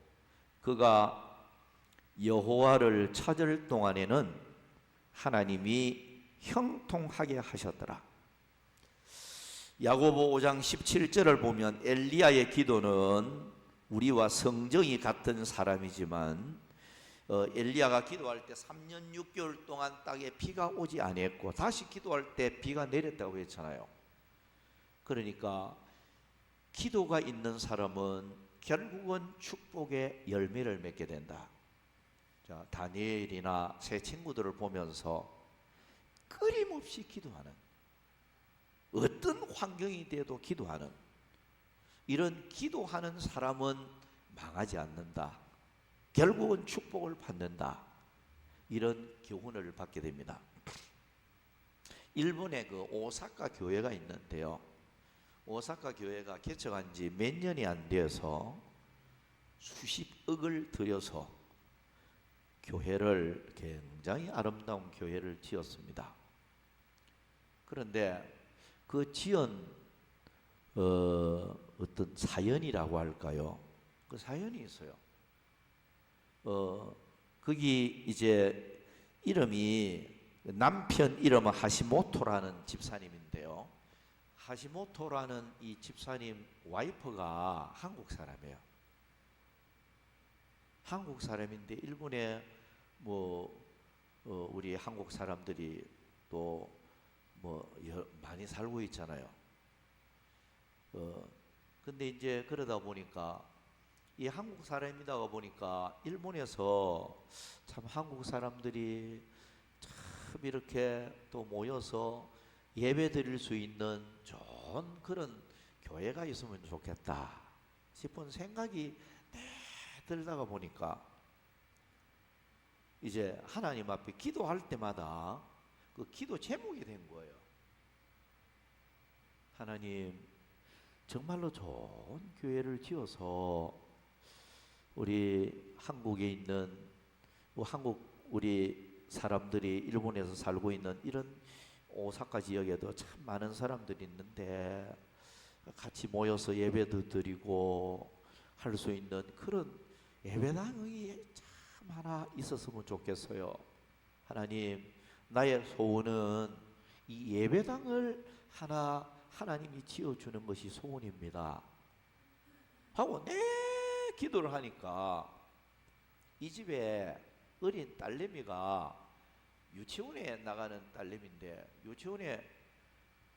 그가 여호와를 찾을 동안에는 하나님이 형통하게 하셨더라. 야고보 5장 17절을 보면 엘리야의 기도는 우리와 성정이 같은 사람이지만 엘리야가 기도할 때 3년 6개월 동안 땅에 비가 오지 아니했고 다시 기도할 때 비가 내렸다고 했잖아요. 그러니까 기도가 있는 사람은 결국은 축복의 열매를 맺게 된다. 자, 다니엘이나 새 친구들을 보면서 끊임없이 기도하는, 어떤 환경이 돼도 기도하는, 이런 기도하는 사람은 망하지 않는다. 결국은 축복을 받는다. 이런 교훈을 받게 됩니다. 일본에 그 오사카 교회가 있는데요. 오사카 교회가 개척한 지 몇 년이 안 되어서 수십억을 들여서 교회를, 굉장히 아름다운 교회를 지었습니다. 그런데 그 지은 어떤 사연이라고 할까요? 그 사연이 있어요. 거기 이제 이름이, 남편 이름은 하시모토라는 집사님인데요. 하시모토라는 이 집사님 와이프가 한국 사람이에요. 한국 사람인데 일본에 우리 한국 사람들이 또 많이 살고 있잖아요. 근데 이제 그러다 보니까 이 한국 사람이다 보니까 일본에서 참 한국 사람들이 참 이렇게 또 모여서 예배 드릴 수 있는 좋은 그런 교회가 있으면 좋겠다 싶은 생각이 들다가 보니까 이제 하나님 앞에 기도할 때마다 그 기도 제목이 된 거예요. 하나님, 정말로 좋은 교회를 지어서 우리 한국에 있는 한국 우리 사람들이 일본에서 살고 있는 이런 오사카 지역에도 참 많은 사람들이 있는데 같이 모여서 예배도 드리고 할 수 있는 그런 예배당이 참 하나 있었으면 좋겠어요. 하나님, 나의 소원은 이 예배당을 하나님이 지어주는 것이 소원입니다 하고 기도를 하니까 이 집에 어린 딸내미가 유치원에 나가는 딸내미인데 유치원에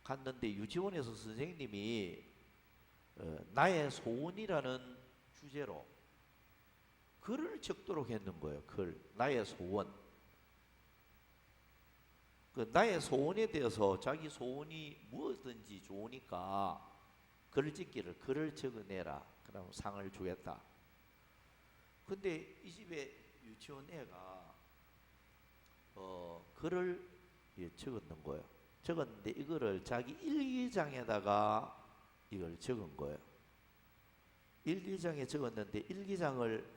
갔는데 유치원에서 선생님이 나의 소원이라는 주제로 글을 적도록 했는 거예요. 글, 나의 소원. 그 나의 소원에 대해서 자기 소원이 무엇든지 좋으니까 글을 적어내라. 그럼 상을 주겠다. 근데 이 집에 유치원 애가 글을 적었는 거예요. 적었는데 이거를 자기 일기장에다가 이걸 적은 거예요. 일기장에 적었는데 일기장을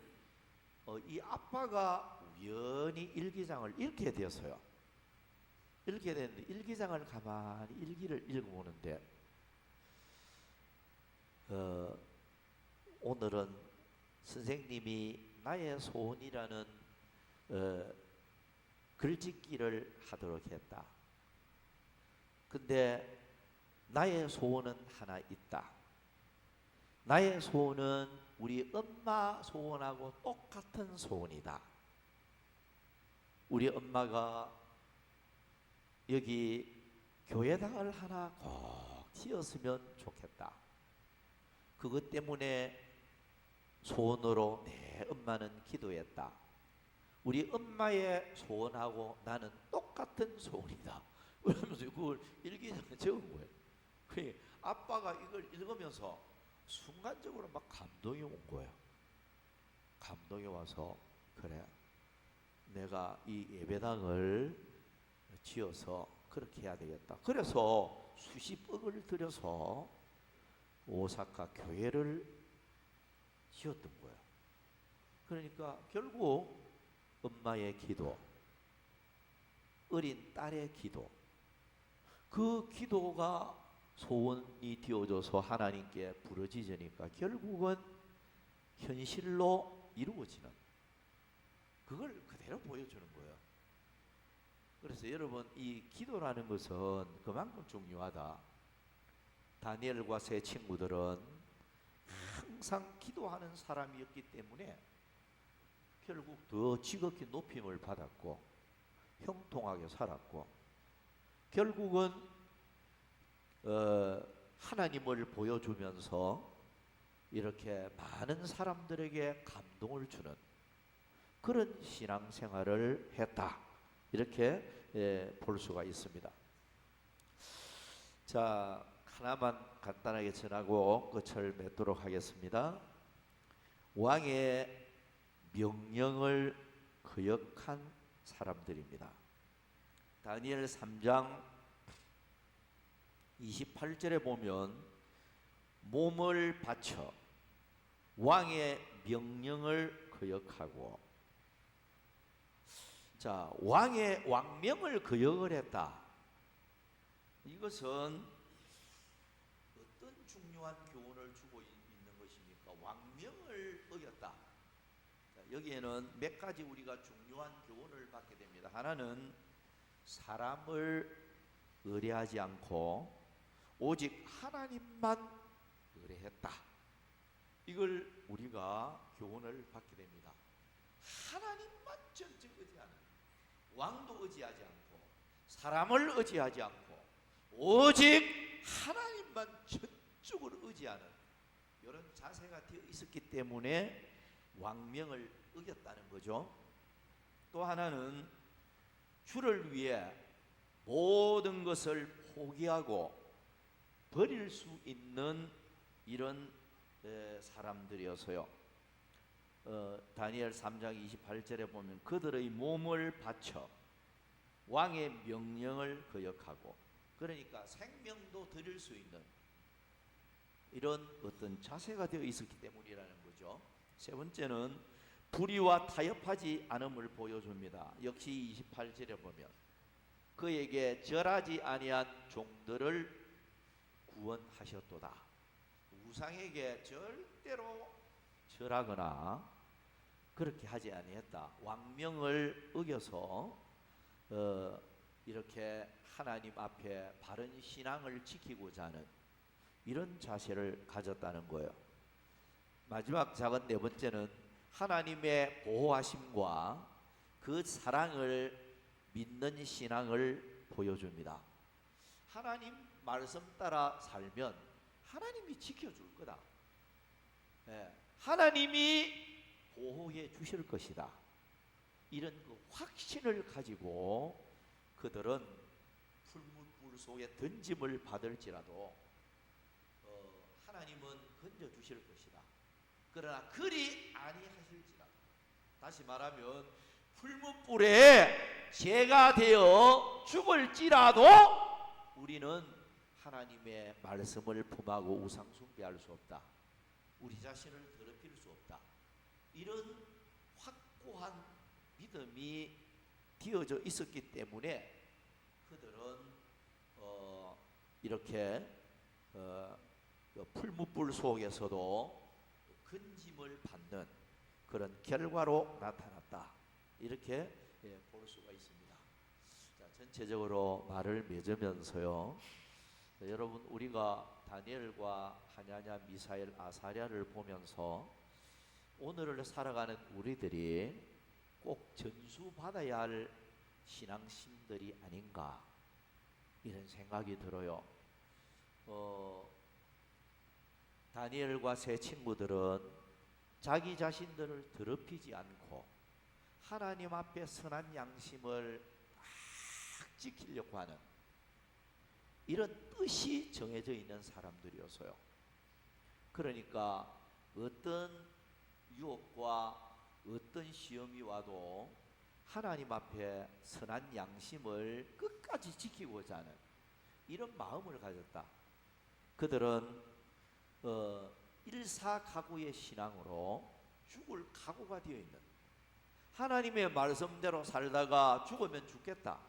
이 아빠가 우연히 일기장을 읽게 되었어요. 읽게 됐는데 일기장을 가만히 일기를 읽어보는데 오늘은 선생님이 나의 소원이라는 글짓기를 하도록 했다. 근데 나의 소원은 하나 있다. 나의 소원은 우리 엄마 소원하고 똑같은 소원이다. 우리 엄마가 여기 교회당을 하나 꼭 되었으면 좋겠다. 그것 때문에 소원으로 내 엄마는 기도했다. 우리 엄마의 소원하고 나는 똑같은 소원이다. 그러면서 그걸 일기장에 적은 거예요. 그 아빠가 이걸 읽으면서 순간적으로 막 감동이 온 거예요. 감동이 와서 그래, 내가 이 예배당을 지어서 그렇게 해야 되겠다. 그래서 수십억을 들여서 오사카 교회를 지었던 거예요. 그러니까 결국 엄마의 기도, 어린 딸의 기도, 그 기도가 소원이 되어져서 하나님께 부르짖으니까 결국은 현실로 이루어지는, 그걸 그대로 보여주는 거예요. 그래서 여러분, 이 기도라는 것은 그만큼 중요하다. 다니엘과 세 친구들은 항상 기도하는 사람이었기 때문에 결국 더 지극히 높임을 받았고 형통하게 살았고, 결국은 하나님을 보여주면서 이렇게 많은 사람들에게 감동을 주는 그런 신앙생활을 했다. 이렇게 볼 수가 있습니다. 자, 하나만 간단하게 전하고 끝을 맺도록 하겠습니다. 왕의 명령을 거역한 사람들입니다. 다니엘 3장 28절에 보면 몸을 바쳐 왕의 명령을 거역하고, 자, 왕의 왕명을 거역을 했다. 이것은 어떤 중요한 교훈을 주고 있는 것입니까? 왕명을 어겼다. 자, 여기에는 몇 가지 우리가 중요한 교훈을 받게 됩니다. 하나는 사람을 의뢰하지 않고 오직 하나님만 의뢰했다. 이걸 우리가 교훈을 받게 됩니다. 하나님만 전적 의지하는, 왕도 의지하지 않고 사람을 의지하지 않고 오직 하나님만 전적으로 의지하는 이런 자세가 되어 있었기 때문에 왕명을 어겼다는 거죠. 또 하나는 주를 위해 모든 것을 포기하고 버릴 수 있는 이런 사람들이어서요. 다니엘 3장 28절에 보면 그들의 몸을 바쳐 왕의 명령을 거역하고, 그러니까 생명도 드릴 수 있는 이런 어떤 자세가 되어 있었기 때문이라는 거죠. 세 번째는 불의와 타협하지 않음을 보여줍니다. 역시 28절에 보면 그에게 절하지 아니한 종들을 구원하셨도다. 우상에게 절대로 절하거나 그렇게 하지 아니했다. 왕명을 어겨서 이렇게 하나님 앞에 바른 신앙을 지키고자 하는 이런 자세를 가졌다는 거예요. 마지막 작은 네 번째는 하나님의 보호하심과 그 사랑을 믿는 신앙을 보여줍니다. 하나님 말씀 따라 살면 하나님이 지켜줄 거다. 하나님이 보호해 주실 것이다. 이런 그 확신을 가지고 그들은 풀무불 속에 던짐을 받을지라도 하나님은 건져 주실 것이다. 그러나 그리 아니하실지라도, 다시 말하면 풀무불에 죄가 되어 죽을지라도 우리는 하나님의 말씀을 품하고 우상 숭배할 수 없다. 우리 자신을 더럽힐 수 없다. 이런 확고한 믿음이 되어져 있었기 때문에 그들은 이렇게 풀무불 속에서도 건짐을 받는 그런 결과로 나타났다. 이렇게 볼 수가 있습니다. 자, 전체적으로 말을 맺으면서요, 여러분, 우리가 다니엘과 하냐냐, 미사엘, 아사랴를 보면서 오늘을 살아가는 우리들이 꼭 전수받아야 할 신앙심들이 아닌가, 이런 생각이 들어요. 다니엘과 세 친구들은 자기 자신들을 더럽히지 않고 하나님 앞에 선한 양심을 딱 지키려고 하는 이런 뜻이 정해져 있는 사람들이어서요. 그러니까 어떤 유혹과 어떤 시험이 와도 하나님 앞에 선한 양심을 끝까지 지키고자 하는 이런 마음을 가졌다. 그들은 일사각오의 신앙으로 죽을 각오가 되어 있는, 하나님의 말씀대로 살다가 죽으면 죽겠다,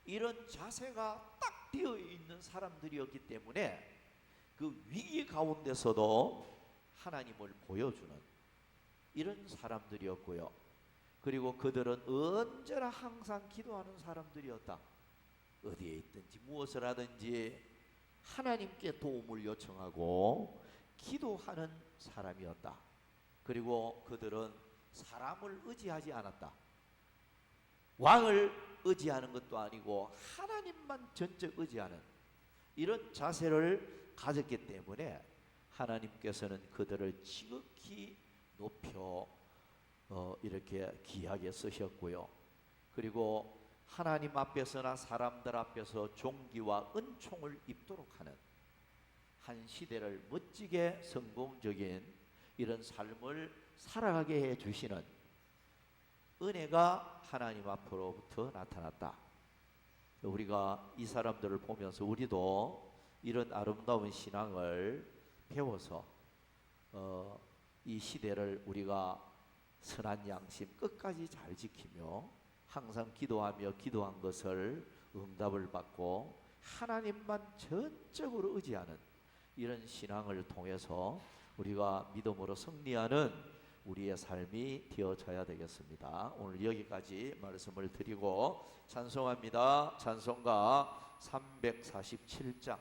이런 자세가 딱 되어 있는 사람들이었기 때문에 그 위기 가운데서도 하나님을 보여주는 이런 사람들이었고요. 그리고 그들은 언제나 항상 기도하는 사람들이었다. 어디에 있든지 무엇을 하든지 하나님께 도움을 요청하고 기도하는 사람이었다. 그리고 그들은 사람을 의지하지 않았다. 왕을 의지하는 것도 아니고 하나님만 전적 의지하는 이런 자세를 가졌기 때문에 하나님께서는 그들을 지극히 높여 이렇게 귀하게 쓰셨고요. 그리고 하나님 앞에서나 사람들 앞에서 존귀와 은총을 입도록 하는 한 시대를 멋지게 성공적인 이런 삶을 살아가게 해주시는 은혜가 하나님 앞으로부터 나타났다. 우리가 이 사람들을 보면서 우리도 이런 아름다운 신앙을 배워서 이 시대를 우리가 선한 양심 끝까지 잘 지키며 항상 기도하며 기도한 것을 응답을 받고 하나님만 전적으로 의지하는 이런 신앙을 통해서 우리가 믿음으로 승리하는 우리의 삶이 되어져야 되겠습니다. 오늘 여기까지 말씀을 드리고 찬송합니다. 찬송가 347장